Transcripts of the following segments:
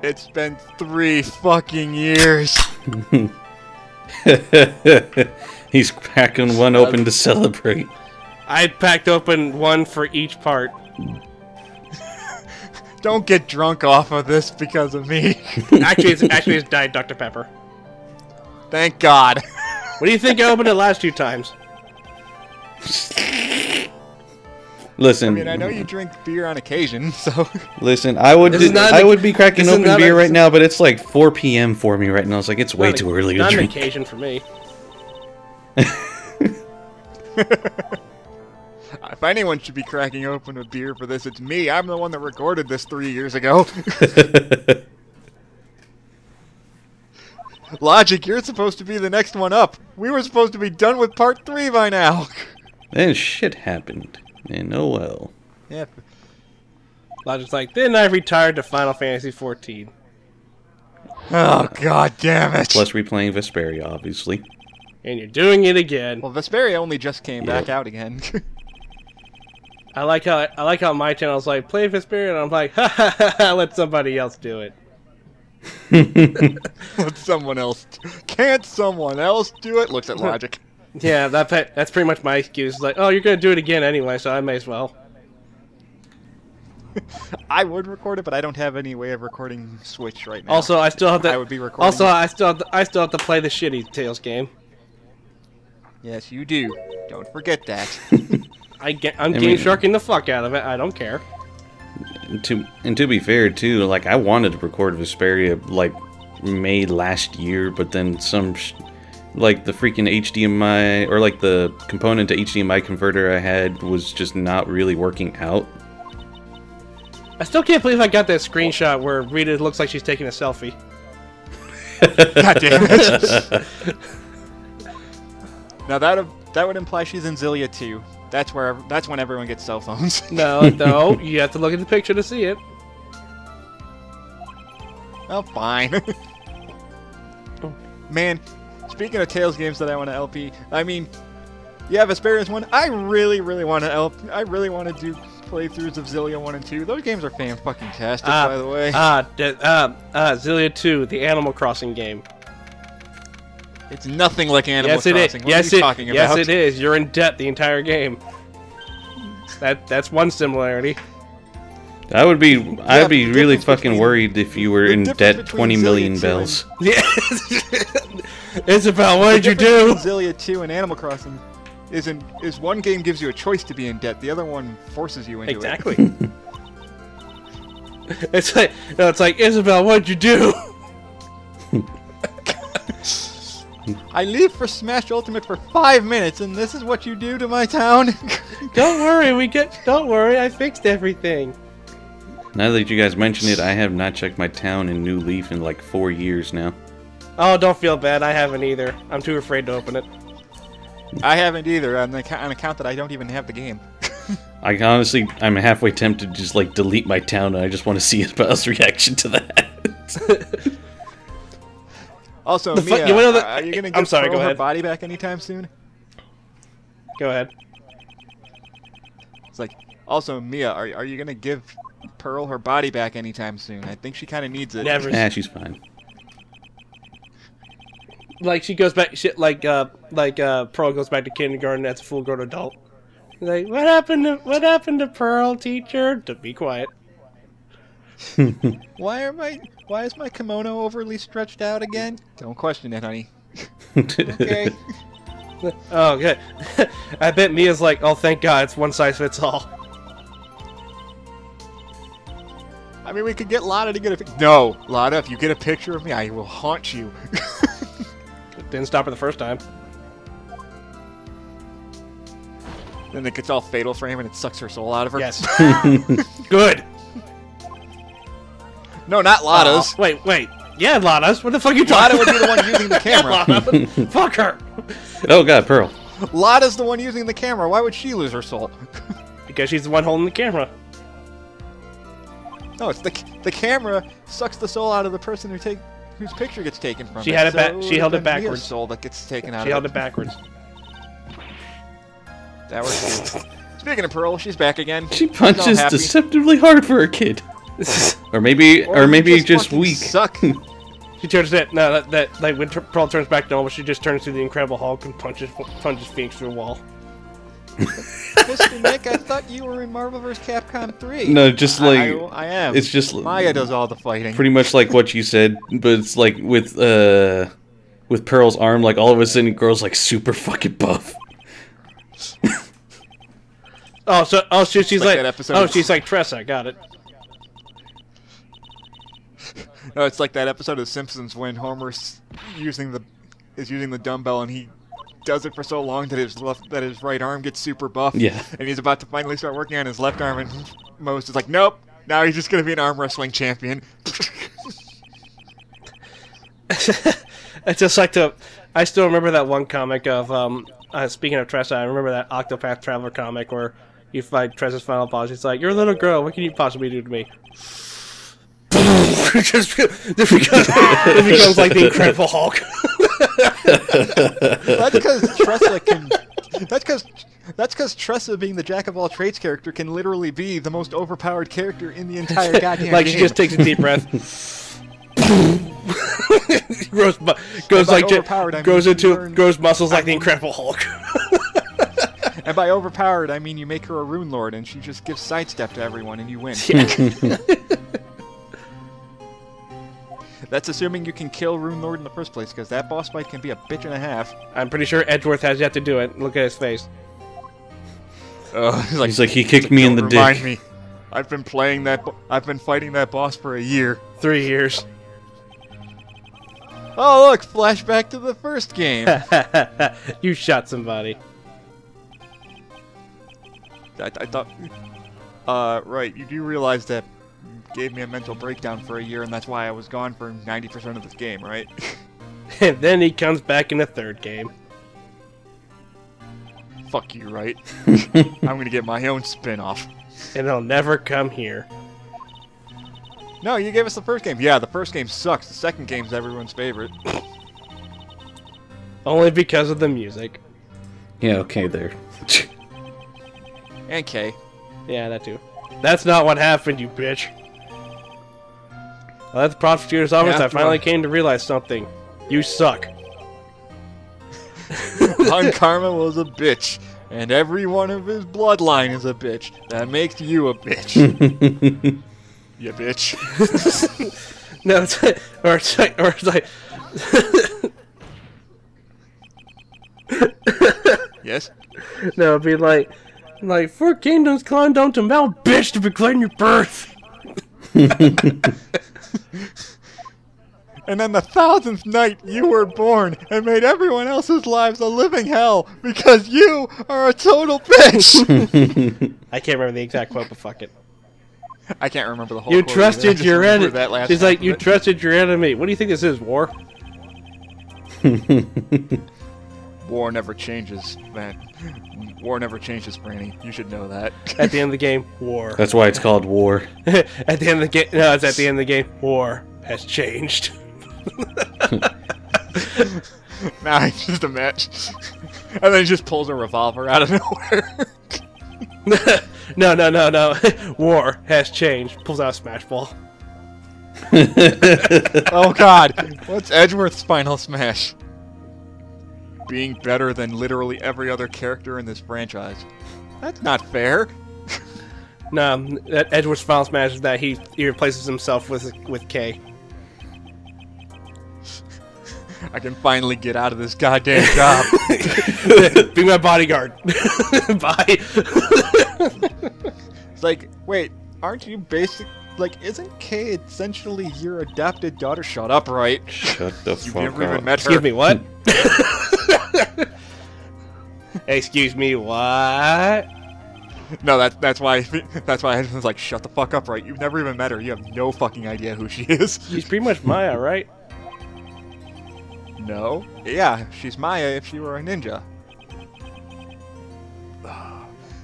It's been 3 fucking years. He's cracking one open to celebrate. I packed open one for each part. Don't get drunk off of this because of me. Actually, it's Diet Dr. Pepper. Thank God. What do you think I opened it last 2 times? Listen. I mean, I know you drink beer on occasion, so... Listen, I would be cracking open beer right now, but it's like 4 p.m. for me right now. It's like, it's way too early to drink. Not an occasion for me. If anyone should be cracking open a beer for this, it's me. I'm the one that recorded this 3 years ago. Logic, you're supposed to be the next one up. We were supposed to be done with part 3 by now. Then shit happened. And oh well. Yeah. Logic's like, then I retired to Final Fantasy XIV. Oh, God damn it. Plus replaying Vesperia, obviously. And you're doing it again. Well, Vesperia only just came back out again. I like how my channel's like, play Vesperia, and I'm like, ha ha ha ha, let somebody else do it. Let someone else... Can't someone else do it? Looks at Logic. Yeah, that's pretty much my excuse. It's like, oh, you're gonna do it again anyway, so I may as well. I would record it, but I don't have any way of recording Switch right now. Also, I still have to. I would be recording. Also, I still have to play the shitty Tails game. Yes, you do. Don't forget that. I'm game sharking the fuck out of it. I don't care. And to be fair, too, like, I wanted to record Vesperia, like, May last year, but then like, the freaking HDMI, or, like, the component to HDMI converter I had was just not really working out. I still can't believe I got that screenshot where Rita looks like she's taking a selfie. God damn it. Now that would imply she's in Xillia 2. That's when everyone gets cell phones. No, you have to look at the picture to see it. Oh, fine. Man, speaking of Tales games that I want to LP, I mean, yeah, Vesperia's one. I really want to I really want to do playthroughs of Xillia 1 and 2. Those games are fan-fucking-tastic, by the way. Xillia 2, the Animal Crossing game. It's nothing like Animal Crossing. What are you talking about? Yes, it is. You're in debt the entire game. That's one similarity. I'd be really fucking worried if you were in debt 20 million bells. Yeah. Isabel, what did you do? Xillia 2 and Animal Crossing is one game gives you a choice to be in debt, the other one forces you into it. Exactly. It's like Isabel, what did you do? I leave for Smash Ultimate for 5 minutes, and this is what you do to my town. Don't worry, I fixed everything. Now that you guys mention it, I have not checked my town in New Leaf in like 4 years now. Oh, don't feel bad. I haven't either. I'm too afraid to open it. I haven't either, on account that I don't even have the game. I'm halfway tempted to just like delete my town, and I just want to see Isabel's reaction to that. Also, Mia, are you going to give Pearl her body back anytime soon? Go ahead. It's like, also, Mia, are you going to give Pearl her body back anytime soon? I think she kind of needs it. Never. Nah, she's fine. Like, she goes back, Pearl goes back to kindergarten as a full-grown adult. Like, what happened to Pearl, teacher? To be quiet. Why is my kimono overly stretched out again? Don't question it, honey. Okay. Oh, good. I bet Mia's like, oh, thank God, it's one size fits all. I mean, we could get Lotta to get a... No, Lotta, if you get a picture of me, I will haunt you. Didn't stop her the first time. Then it gets all Fatal Frame and it sucks her soul out of her. Yes. Good. No, not Lotta's. Wait. Yeah, Lotta's. What the fuck are you talking about? Lotta would be the one using the camera. Yeah, fuck her. Oh god, Pearl. Lotta's the one using the camera. Why would she lose her soul? Because she's the one holding the camera. No, it's the camera sucks the soul out of the person whose picture gets taken from. She held it backwards. Mia's soul that gets taken out. She held it backwards. That was cool. Speaking of Pearl, she's back again. She punches deceptively hard for a kid. Or maybe just fucking weak. Suck. She turns that like when Pearl turns back to normal, she just turns to the Incredible Hulk and punches Phoenix through a wall. Mr. Nick, I thought you were in Marvel vs. Capcom 3. No, just like I am. It's just Maya does all the fighting. pretty much like what you said, but it's like with Pearl's arm, like all of a sudden, girl's like super fucking buff. She's like like that episode. she's like Tressa. Got it. No, it's like that episode of The Simpsons when Homer's using the dumbbell and he does it for so long that his right arm gets super buff. Yeah. And he's about to finally start working on his left arm, and Moe's is like, nope. Now he's just gonna be an arm wrestling champion. It's just like I still remember that one comic of speaking of Tressa, I remember that Octopath Traveler comic where you fight Tressa's final boss. It's like, you're a little girl. What can you possibly do to me? it becomes like the Incredible Hulk. That's because Tressa can. That's because Tressa, being the jack of all trades character, can literally be the most overpowered character in the entire goddamn like game. she just takes a deep breath. grows muscles like the Incredible Hulk. And by overpowered, I mean you make her a Rune Lord, and she just gives sidestep to everyone, and you win. That's assuming you can kill Rune Lord in the first place, because that boss fight can be a bitch and a half. I'm pretty sure Edgeworth has yet to do it. Look at his face. He's like, he kicked me in the dick. Remind me. I've been playing that. I've been fighting that boss for a year. 3 years. Oh look, flashback to the first game. You shot somebody. I thought. Right. You do realize that gave me a mental breakdown for a year, and that's why I was gone for 90% of this game, right? And then he comes back in the third game. Fuck you, right? I'm gonna get my own spin-off. And he'll never come here. No, you gave us the first game. Yeah, the first game sucks. The second game's everyone's favorite. Only because of the music. Yeah, okay, there. And K. Yeah, that too. That's not what happened, you bitch. Well, that's the prosecutor's office. I finally came to realize something. You suck. Han Karma was a bitch, and every one of his bloodline is a bitch. That makes you a bitch. You bitch. No, it's like, Yes? No, it'd be like, Four Kingdoms climbed down to Mount Bitch to proclaim your birth. And then the 1000th night you were born and made everyone else's lives a living hell because you are a total bitch. I can't remember the exact quote, but fuck it. I can't remember the whole You quote trusted your enemy. enemy. She's like, you trusted your enemy. What do you think this is, war? War never changes, man. War never changes, Franny. You should know that. At the end of the game, war. That's why it's called war. At the end of the game, no, it's at the end of the game. War has changed. Nah, it's just a match. And then he just pulls a revolver out of nowhere. No. War has changed. Pulls out a smash ball. Oh god. What's Edgeworth's final smash? Being better than literally every other character in this franchise. That's not fair. No, Edgeworth's final smash is that he replaces himself with K. I can finally get out of this goddamn job. Be my bodyguard. Bye. It's like, wait, aren't you basic? Like, isn't Kay essentially your adopted daughter? Shut up, right? Shut the fuck up. You've never even met her. Excuse me, what? Excuse me, what? No, that's why I was like, shut the fuck up, right? You've never even met her. You have no fucking idea who she is. She's pretty much Maya, right? No. Yeah, she's Maya if she were a ninja.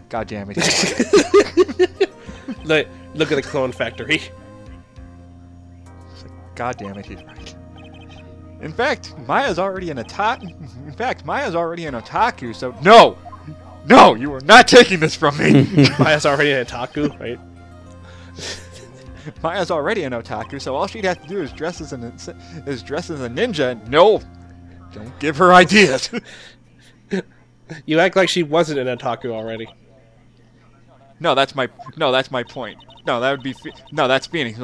God damn it. Look at the clone factory. God damn it, he's right. In fact, Maya's already an otaku. So no, you are not taking this from me. Maya's already an otaku, right? Maya's already an otaku, so all she'd have to do is dress as a ninja. No, don't give her ideas. You act like she wasn't an otaku already. No, that's my point. No, that would be that's Phoenix.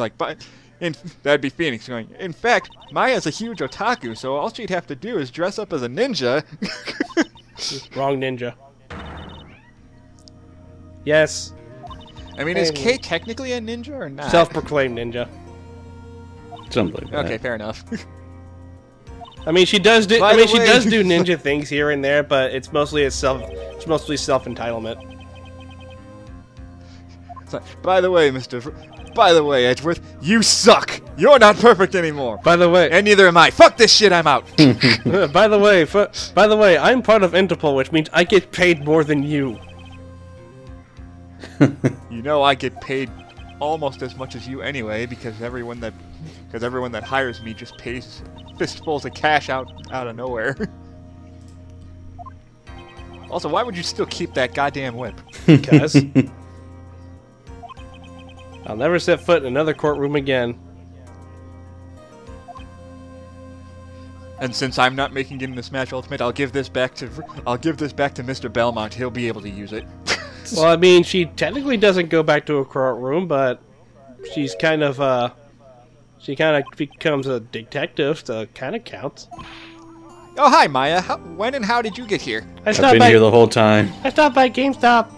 That'd be Phoenix going. In fact, Maya's a huge otaku, so all she'd have to do is dress up as a ninja. Wrong ninja. Yes. I mean, is Kay technically a ninja or not? Self-proclaimed ninja. Something like that. Okay, fair enough. I mean, she does do. She does do ninja things here and there, but it's mostly self-entitlement. By the way, Edgeworth, you suck. You're not perfect anymore. By the way, and neither am I. Fuck this shit. I'm out. By the way, I'm part of Interpol, which means I get paid more than you. You know, I get paid almost as much as you anyway, because everyone that hires me just pays fistfuls of cash out of nowhere. Also, why would you still keep that goddamn whip? Because I'll never set foot in another courtroom again. And since I'm not making it into Smash Ultimate, I'll give this back to Mr. Belmont. He'll be able to use it. Well, I mean, she technically doesn't go back to a courtroom, but she's kind of becomes a detective, so it kind of counts. Oh, hi, Maya. When and how did you get here? I've been here the whole time. I stopped by GameStop.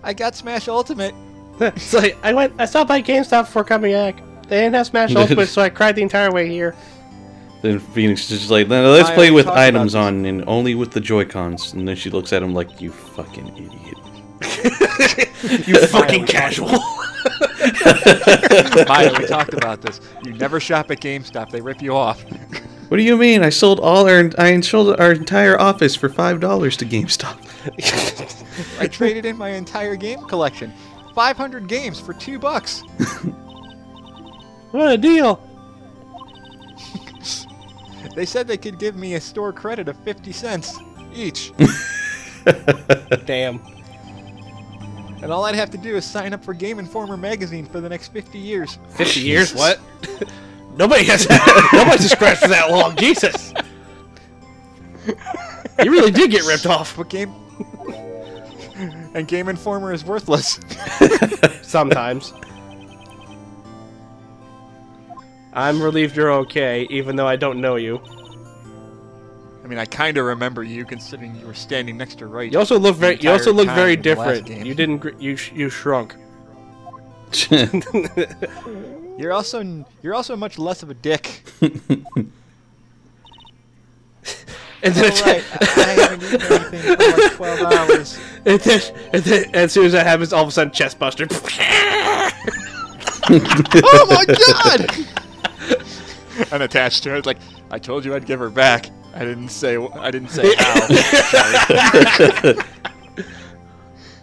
I got Smash Ultimate. It's like, I stopped by GameStop before coming back. They didn't have Smash Ultimate, so I cried the entire way here. Then Phoenix is just like, no, let's play with items on and only with the Joy-Cons. And then she looks at him like, you fucking idiot. You fucking casual. Maya, we talked about this. You never shop at GameStop. They rip you off. What do you mean? I sold our entire office for $5 to GameStop. I traded in my entire game collection. 500 games for $2. What a deal. They said they could give me a store credit of 50 cents each. Damn. And all I'd have to do is sign up for Game Informer magazine for the next 50 years. 50 years? What? Nobody's subscribed for that long. Jesus. You really did get ripped off. But Game Informer is worthless. Sometimes. I'm relieved you're okay, even though I don't know you. I mean, I kind of remember you, considering you were standing next to right. You also look very. You also look very different. Game. You didn't. You shrunk. You're also much less of a dick. And then, right. I haven't eaten anything for like 12 hours. And then, as soon as that happens, all of a sudden, chest buster. Oh my god! Unattached to her, it's like, I told you I'd give her back. I didn't say how.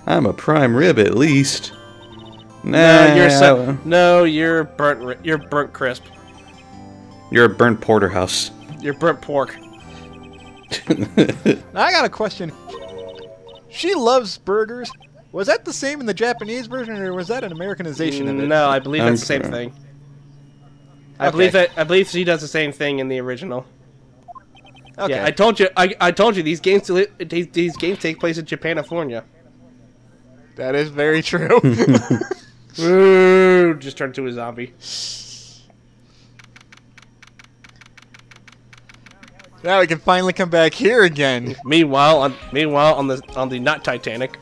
I'm a prime rib at least. Nah, you're burnt. You're burnt crisp. You're a burnt porterhouse. You're burnt pork. Now I got a question. She loves burgers. Was that the same in the Japanese version, or was that an Americanization of it? No, I believe that's the same thing. I believe she does the same thing in the original. Okay. Yeah, I told you these games take place in Japanifornia. That is very true. Ooh, just turned into a zombie. Now we can finally come back here again. Meanwhile on the not Titanic.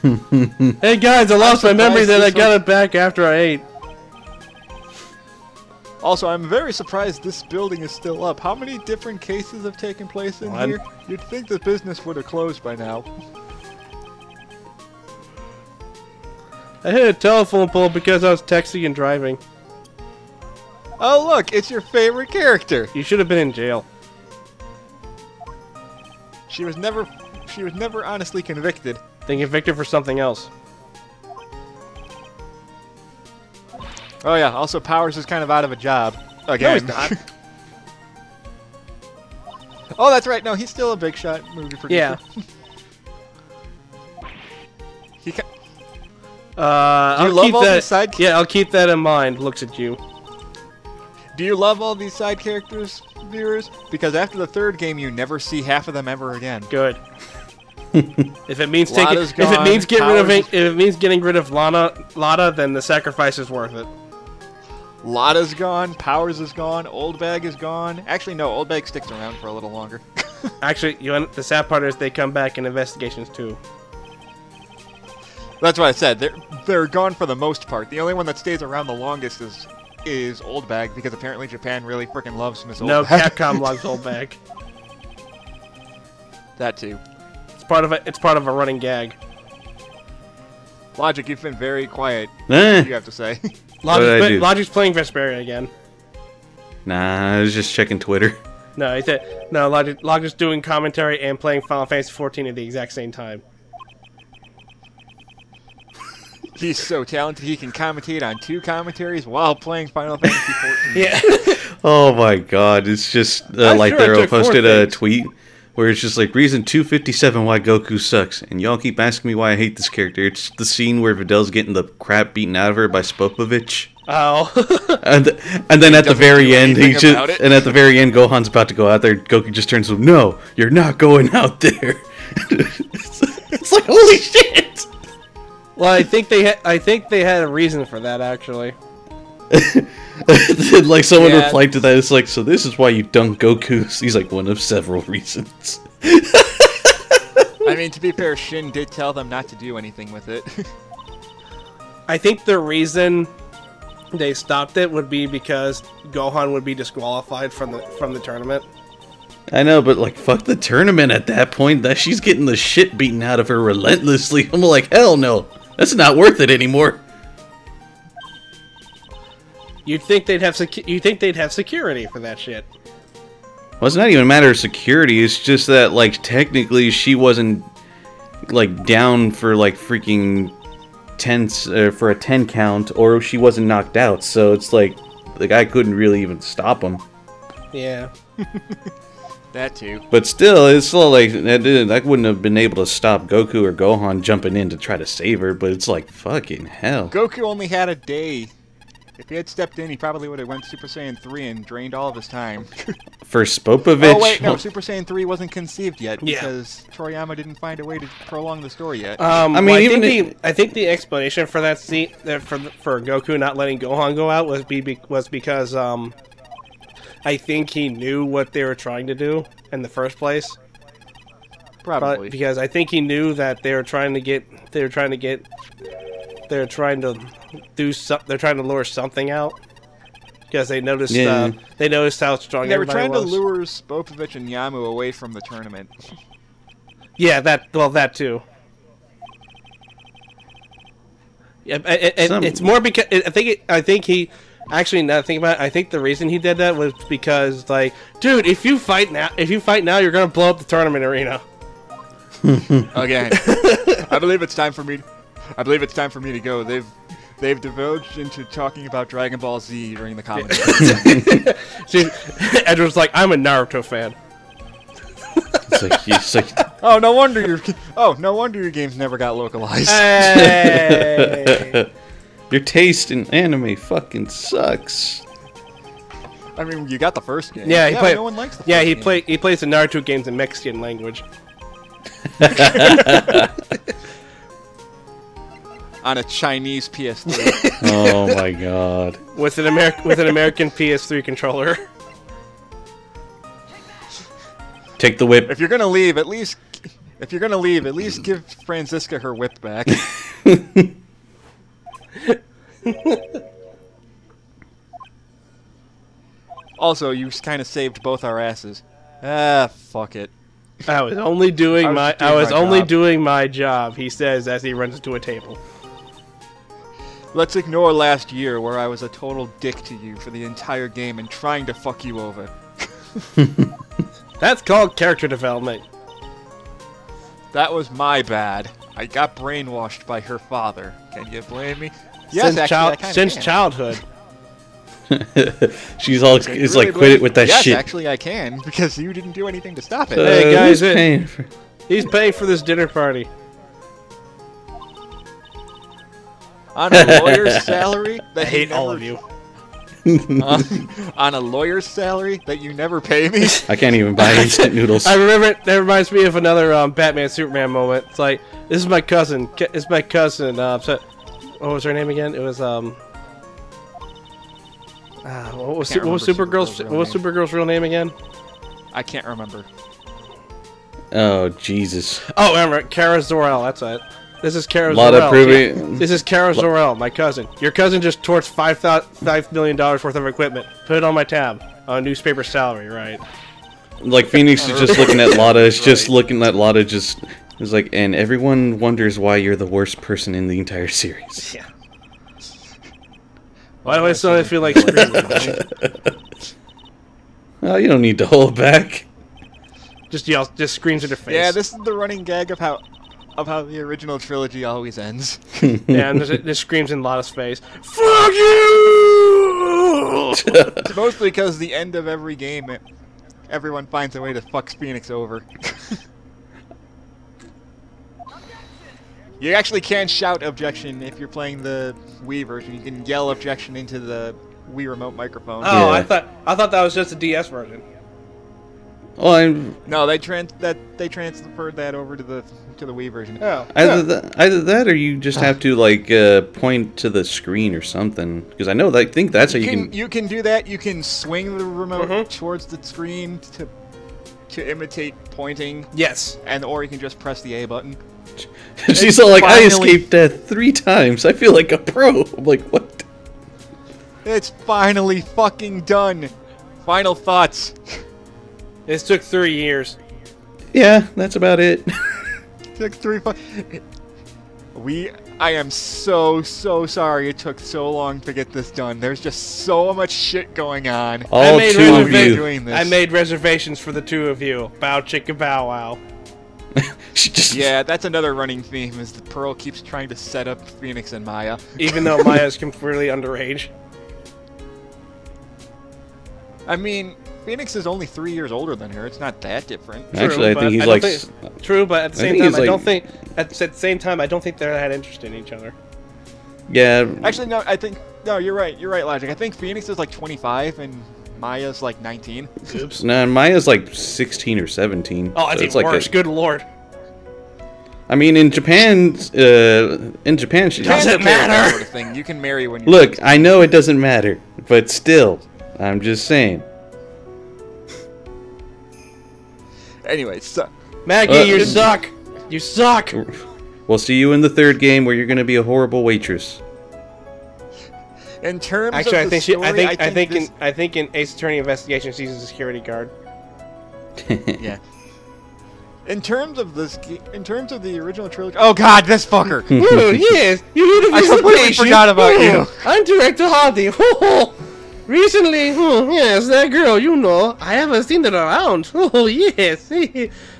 Hey guys, I lost my memory, then I got it back after I ate. Also, I'm very surprised this building is still up. How many different cases have taken place in here? You'd think the business would have closed by now. I hit a telephone pole because I was texting and driving. Oh look, it's your favorite character. You should have been in jail. She was never honestly convicted. Then convicted for something else. Oh yeah, also Powers is kind of out of a job. Again. No, he's not. Oh, that's right. No, he's still a big shot movie producer. Yeah. I'll love keep all that. these side Yeah, I'll keep that in mind. Looks at you. Do you love all these side characters, viewers? Because after the third game, you never see half of them ever again. Good. If it means taking, Lada's if it means gone, getting rid of Lada, then the sacrifice is worth it. Lada's gone, Powers is gone, Old Bag is gone. Actually, no, Old Bag sticks around for a little longer. Actually, the sad part is they come back in Investigations too. That's what I said. They're gone for the most part. The only one that stays around the longest is Old Bag, because apparently Japan really freaking loves Miss Old No, Bag. Capcom loves Old Bag. That too. It's part of a running gag. Logic, you've been very quiet. Eh. You have to say. Logic's playing Vesperia again. Nah, I was just checking Twitter. No, Logic's doing commentary and playing Final Fantasy 14 at the exact same time. He's so talented he can commentate on 2 commentaries while playing Final Fantasy 14. Yeah. Oh my god, it's just like they posted a tweet where it's just like reason 257 why Goku sucks, and y'all keep asking me why I hate this character. It's the scene where Vidal's getting the crap beaten out of her by Spopovich. Oh. and then at the very end, Gohan's about to go out there. Goku just turns to him, "No, you're not going out there." it's like holy shit. Well, I think they had a reason for that actually. Like someone replied to that, it's like, so this is why you dunk Goku. He's like, one of several reasons. I mean, to be fair, Shin did tell them not to do anything with it. I think the reason they stopped it would be because Gohan would be disqualified from the tournament. I know, but like, fuck the tournament at that point. That she's getting the shit beaten out of her relentlessly. I'm like, hell no, that's not worth it anymore. You'd think they'd have security for that shit. Well, it's not even a matter of security. It's just that, like, technically she wasn't like down for like freaking for a 10 count, or she wasn't knocked out. So it's like the guy couldn't really even stop him. Yeah. That too. But still, it's still like that wouldn't have been able to stop Goku or Gohan jumping in to try to save her. But it's like fucking hell. Goku only had a day. If he had stepped in, he probably would have went Super Saiyan 3 and drained all of his time. For Spopovich? Oh wait, no, Super Saiyan 3 wasn't conceived yet because Toriyama didn't find a way to prolong the story yet. I mean, I think the explanation for that scene, for Goku not letting Gohan go out was because I think he knew what they were trying to do in the first place. Probably because I think he knew that they're trying to lure something out because they noticed how strong they were everybody trying was. to lure Spopovich and Yamu away from the tournament. Yeah, that too. Yeah, it's more because I think he actually, now think about it, I think the reason he did that was because, like, dude, if you fight now, you're gonna blow up the tournament arena. Again, I believe it's time for me to go. They've divulged into talking about Dragon Ball Z during the commentary. Edward's like, I'm a Naruto fan. It's like, oh, no wonder your games never got localized. Hey! Your taste in anime fucking sucks. I mean, you got the first game. Yeah, no one likes the first game. He plays the Naruto games in Mexican language. On a Chinese PS3. Oh my god. With an American PS3 controller. Take the whip. If you're gonna leave, at least give Franziska her whip back. Also, you kind of saved both our asses. Ah, fuck it. I was only doing my job, he says as he runs to a table. Let's ignore last year where I was a total dick to you for the entire game and trying to fuck you over. That's called character development. That was my bad. I got brainwashed by her father. Can you blame me? Since childhood. She's all it's like quit it with that shit. Yes, actually I can, because you didn't do anything to stop it. Hey guys, he's paying for this dinner party. On a lawyer's salary that I hate never, all of you. on a lawyer's salary that you never pay me. I can't even buy instant noodles. I remember it. That reminds me of another Batman Superman moment. It's like, this is my cousin. It's my cousin. So, what was her name again? It was what was Supergirl's real name again? I can't remember. Oh Jesus! Oh, remember Kara Zor-El. That's it. This is Kara A lot of Zor-El. proving. This is Kara Zor-El, my cousin. Your cousin just torched $5 million worth of equipment. Put it on my tab. On newspaper salary, right? Like Phoenix is just looking at Lotta. Is just looking at Lotta. Just is like, and everyone wonders why you're the worst person in the entire series. Yeah. Why do I suddenly feel like screaming? Well, you don't need to hold back. Just yell, just screams in their face. Yeah, this is the running gag of how the original trilogy always ends. Yeah, and just screams in Lotta's face. Fuck you! It's mostly because the end of every game, everyone finds a way to fuck Phoenix over. You actually can shout objection if you're playing the Wii version. You can yell objection into the Wii remote microphone. Oh, Yeah. I thought that was just a DS version. Well, No, they transferred that over to the Wii version. Oh. either that or you just have to like point to the screen or something. Because I know I think that's how you can. You can do that. You can swing the remote towards the screen to imitate pointing, Yes. or you can just press the A button. She's all like, I escaped death 3 times. I feel like a pro. I'm like, what? It's finally fucking done. Final thoughts. This took 3 years. Yeah, that's about it. Took 3 I am so sorry it took so long to get this done. There's just so much shit going on. All I made 2 of you. Doing this. I made reservations for the 2 of you. Bow chicka bow wow. She just Yeah, that's another running theme, is that Pearl keeps trying to set up Phoenix and Maya. Even though Maya's completely underage. I mean, Phoenix is only 3 years older than her. It's not that different. Actually, I but think he's don't like. True, but at the same think time, he's I don't like- think at the same time I don't think they're that interested in each other. Yeah. Actually, no, you're right. You're right, Logic. I think Phoenix is like 25 and Maya's like 19. Oops. Nah, Maya's like 16 or 17. Oh, that's so it's even like worse. Good lord. I mean, in Japan, she. Doesn't matter. Sort of thing. You can marry when you're Look, I know it doesn't matter, but still, I'm just saying. Anyway, so Maggie, you suck. You suck. We'll see you in the 3rd game where you're going to be a horrible waitress. in terms Actually, of the story, I think in Ace Attorney Investigation she's a security guard. yeah. In terms of the original trilogy. Oh God, this fucker! Oh yes, you need a I completely visitation. forgot about you. I'm Director Hardy. Recently, yes, that girl, you know, I haven't seen her around. Oh yes,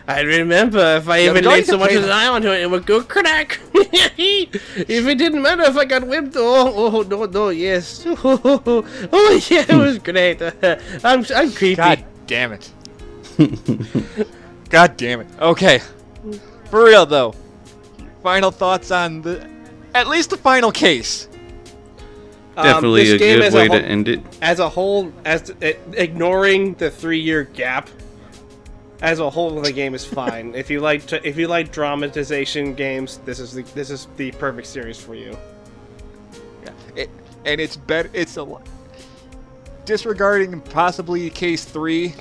I remember if I even going laid to so much play as I onto it, it would go crack. If it didn't matter if I got whipped, no, yes. Oh yeah, it was great. I'm creepy. God damn it! God damn it! Okay, for real though. Final thoughts on at least the final case. Definitely this a game good as way whole, to end it. As a whole, ignoring the 3-year gap, as a whole, the game is fine. If you like dramatization games, this is the perfect series for you. Yeah, and it's better. It's a lot. Disregarding possibly Case 3,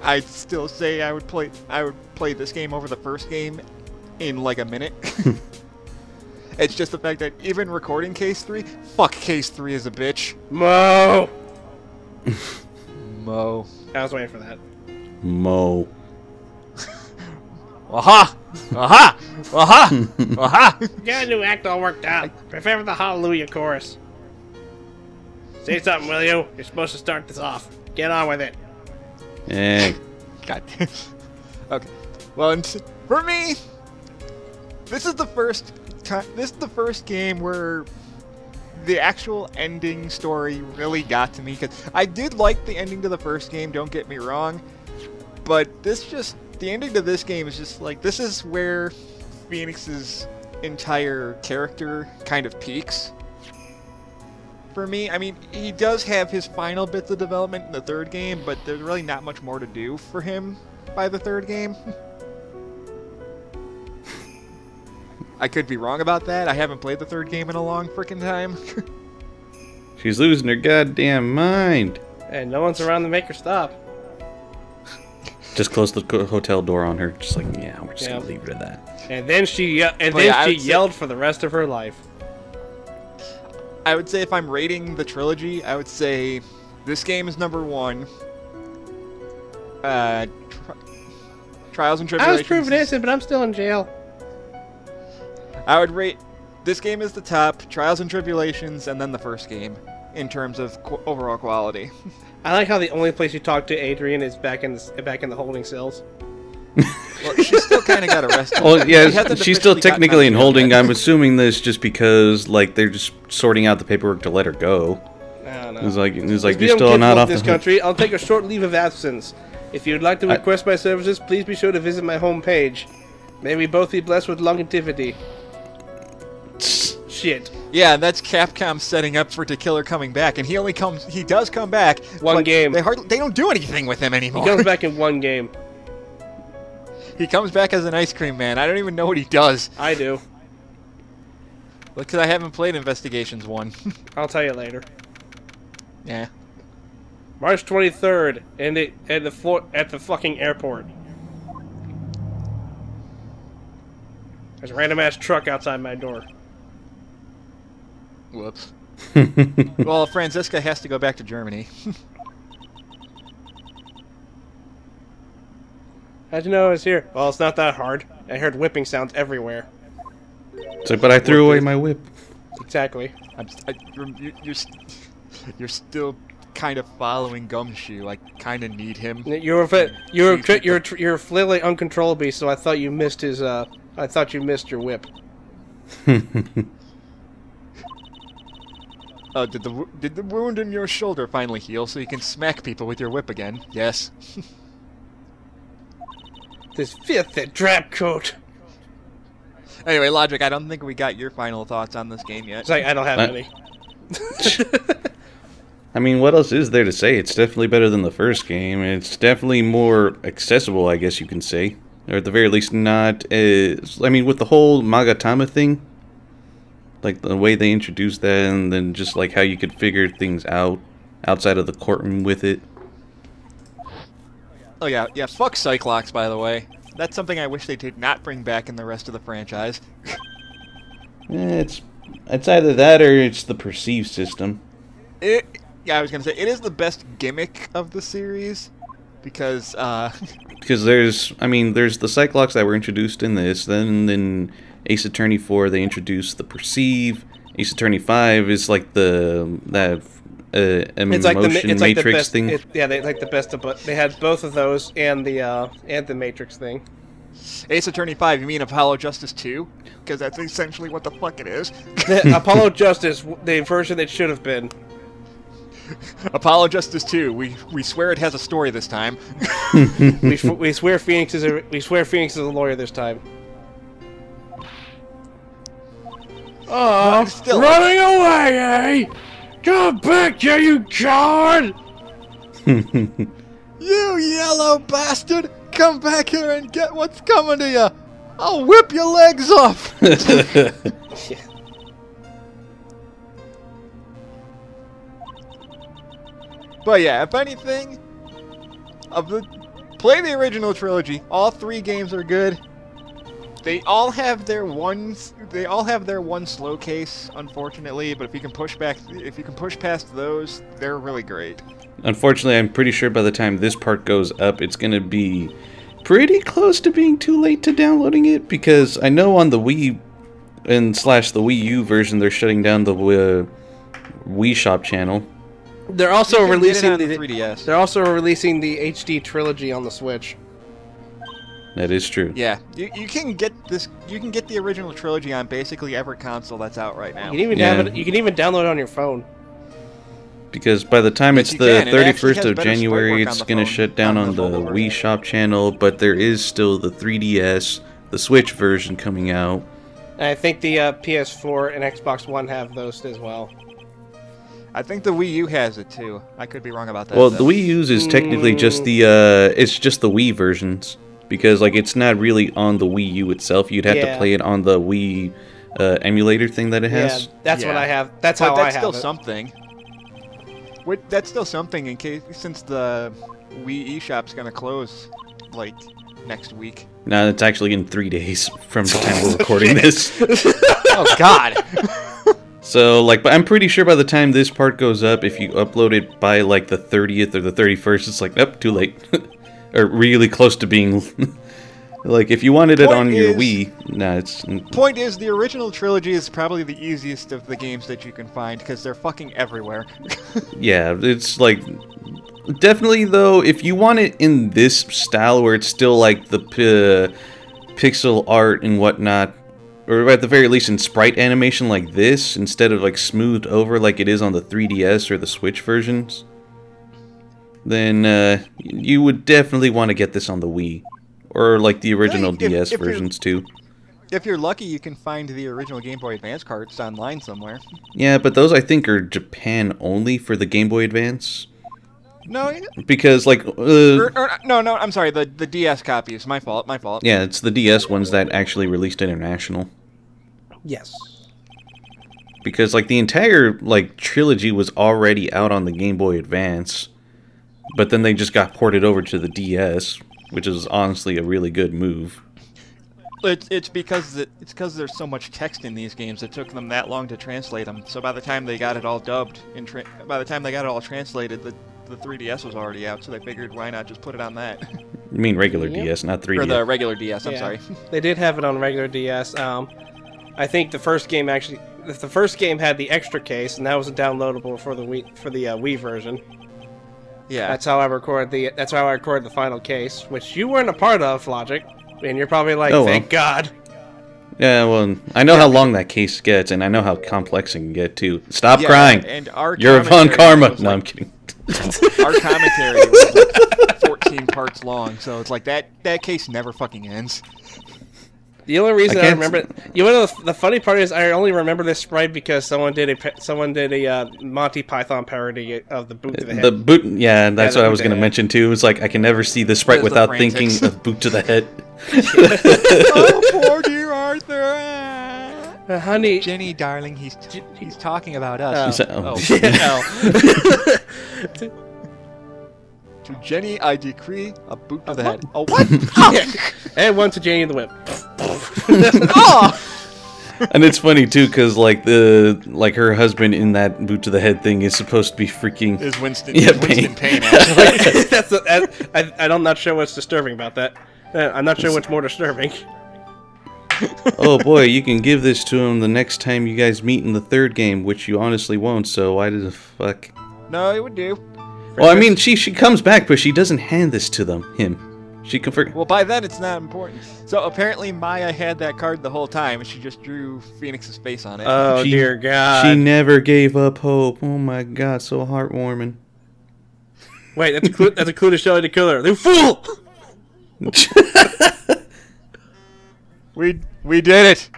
I'd still say I would play this game over the first game in like a minute. It's just the fact that even recording Case 3, fuck Case 3 is a bitch. Mo. Mo. I was waiting for that. Mo. Aha! Aha! Aha! Aha! Got a new act all worked out. Prepare for the Hallelujah chorus. Say something, will you? You're supposed to start this off. Get on with it. Eh. God. Okay. Well, for me, this is the first game where the actual ending story really got to me, because I did like the ending to the first game, don't get me wrong, but the ending to this game is just like, this is where Phoenix's entire character kind of peaks. for me. I mean, he does have his final bits of development in the third game, but there's really not much more to do for him by the third game. I could be wrong about that. I haven't played the third game in a long freaking time. She's losing her goddamn mind. And no one's around to make her stop. Just close the hotel door on her. Just like, yeah, we're just gonna leave it at that. And then she yelled for the rest of her life. I would say if I'm rating the trilogy, I would say this game is number 1. Trials and Tribulations. I was proven innocent, but I'm still in jail. I would rate this game is the top, Trials and Tribulations, and then the first game in terms of overall quality. I like how the only place you talk to Adrian is back in the holding cells. Well, she still kind of got arrested. Well, yeah, she's still technically in holding. I'm assuming this just because like they're just sorting out the paperwork to let her go. I don't know. It's like you're still not off this country. I'll take a short leave of absence. If you'd like to request my services, please be sure to visit my homepage. May we both be blessed with longevity. Shit. Yeah, that's Capcom setting up for To Killer coming back, and he does come back. One game. They don't do anything with him anymore. He comes back in one game. He comes back as an ice cream man. I don't even know what he does. I do. Because I haven't played Investigations 1. I'll tell you later. Yeah. March 23rd, at the fucking airport. There's a random ass truck outside my door. Whoops. Well, Franziska has to go back to Germany. How'd you know I was here? Well, it's not that hard. I heard whipping sounds everywhere. It's like, but I threw away my whip. Exactly. You're still kind of following Gumshoe. I kind of need him. You're flailing uncontrollably, so I thought you missed his. I thought you missed your whip. Did the wound in your shoulder finally heal so you can smack people with your whip again? Yes. This filthy drab coat. Anyway, Logic, I don't think we got your final thoughts on this game yet. It's like I don't have any. I mean, what else is there to say? It's definitely better than the first game. It's definitely more accessible, I guess you can say. Or at the very least not as... I mean, with the whole Magatama thing, like the way they introduced that, and then just like how you could figure things out outside of the courtroom with it. Oh yeah, fuck Cyclops, by the way. That's something I wish they did not bring back in the rest of the franchise. It's either that or it's the perceive system. Yeah, I was gonna say, it is the best gimmick of the series, because, Because there's the Cyclops that were introduced in this, then in Ace Attorney 4 they introduced the perceive. Ace Attorney 5 is like emotion matrix thing. They like the best of both. They had both of those and the Matrix thing. Ace Attorney 5, you mean Apollo Justice 2? Because that's essentially what the fuck it is. Apollo Justice, the version it should have been. Apollo Justice 2, we swear it has a story this time. we swear Phoenix is a lawyer this time. Oh, running away, eh? Come back here, you coward! You yellow bastard! Come back here and get what's coming to you! I'll whip your legs off! But yeah, if anything, play the original trilogy. All 3 games are good. They all have their one slow case, unfortunately. But if you can push past those, they're really great. Unfortunately, I'm pretty sure by the time this part goes up, it's gonna be pretty close to being too late to downloading it, because I know on the Wii and / the Wii U version, they're shutting down the Wii Shop channel. They're also releasing the 3DS. They're also releasing the HD trilogy on the Switch. That is true. Yeah, you can get this. You can get the original trilogy on basically every console that's out right now. You can even have it. You can even download it on your phone. Because by the time it's the 31st of January, it's going to phone, shut down on the Wii Shop channel, but there is still the 3DS, the Switch version coming out. And I think the PS4 and Xbox One have those as well. I think the Wii U has it too. I could be wrong about that. Well, though. the Wii U's is technically just the it's just the Wii versions, because like it's not really on the Wii U itself. You'd have to play it on the Wii emulator thing that it has. Yeah, that's what I have. That's how I have it. That's still something. That's still something in case since the Wii eShop's gonna close like next week. No, it's actually in 3 days from the time we're recording this. Oh God. So, like, but I'm pretty sure by the time this part goes up, if you upload it by, like, the 30th or the 31st, it's like, nope, too late. Or really close to being... like, if you wanted it on your Wii, nah, it's... Point is, the original trilogy is probably the easiest of the games that you can find, because they're fucking everywhere. Yeah, it's, like... Definitely, though, if you want it in this style, where it's still, like, the pixel art and whatnot, or at the very least in sprite animation like this, instead of like smoothed over like it is on the 3DS or the Switch versions, then you would definitely want to get this on the Wii. Or like the original DS versions too. If you're lucky, you can find the original Game Boy Advance carts online somewhere. Yeah, but those I think are Japan only for the Game Boy Advance. No, because like no, I'm sorry, the DS copies. My fault. Yeah, it's the DS ones that actually released international. Yes. Because like the entire like trilogy was already out on the Game Boy Advance, but then they just got ported over to the DS, which is honestly a really good move. It's because there's so much text in these games. It took them that long to translate them. So by the time they got it all dubbed, by the time they got it all translated, the 3DS was already out. So they figured, why not just put it on that? You mean regular DS, not 3DS? Or the regular DS. I'm sorry. They did have it on regular DS. I think the first game had the extra case, and that was downloadable for the Wii version. Yeah. That's how I recorded the final case, which you weren't a part of, Logic, and you're probably like, thank God. Yeah, well, I know how long that case gets, and I know how complex it can get too. Stop crying. And our You're on karma. No, I'm kidding. Our commentary was like 14 parts long, so it's like that case never fucking ends. The only reason I remember, the funny part is I only remember this sprite because someone did a Monty Python parody of the boot to the head. Yeah, that's what I was going to mention too. It's like I can never see the sprite without thinking of boot to the head. Oh, poor dear Arthur. Honey, Jenny, darling, he's talking about us. To Jenny, I decree a boot to the head. Oh, what? And one to Jenny in the whip. Oh! And it's funny too, because like her husband in that boot to the head thing is supposed to be freaking Winston Payne. Actually. I'm not sure what's disturbing about that. I'm not sure what's more disturbing. Oh boy, you can give this to him the next time you guys meet in the third game, which you honestly won't. So why the fuck? No, it would do. Well, I mean, she comes back, but she doesn't hand this to him. She confirmed. Well, by then it's not important. So apparently Maya had that card the whole time, and she just drew Phoenix's face on it. Oh dear God! She never gave up hope. Oh my God, so heartwarming. Wait, that's a clue to Shelly the Killer. You fool! We did it!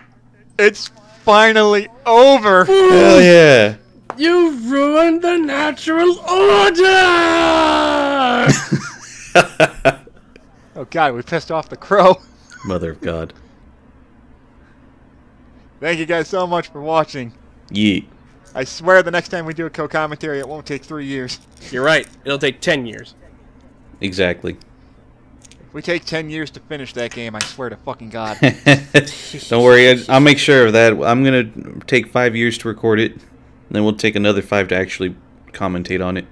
It's finally over! Hell yeah! You've ruined the natural order! Oh God, we pissed off the crow. Mother of God. Thank you guys so much for watching. Yeet. I swear the next time we do a co-commentary, it won't take 3 years. You're right. It'll take 10 years. Exactly. If we take 10 years to finish that game, I swear to fucking God. Don't worry, I'll make sure of that. I'm going to take 5 years to record it, and then we'll take another 5 to actually commentate on it.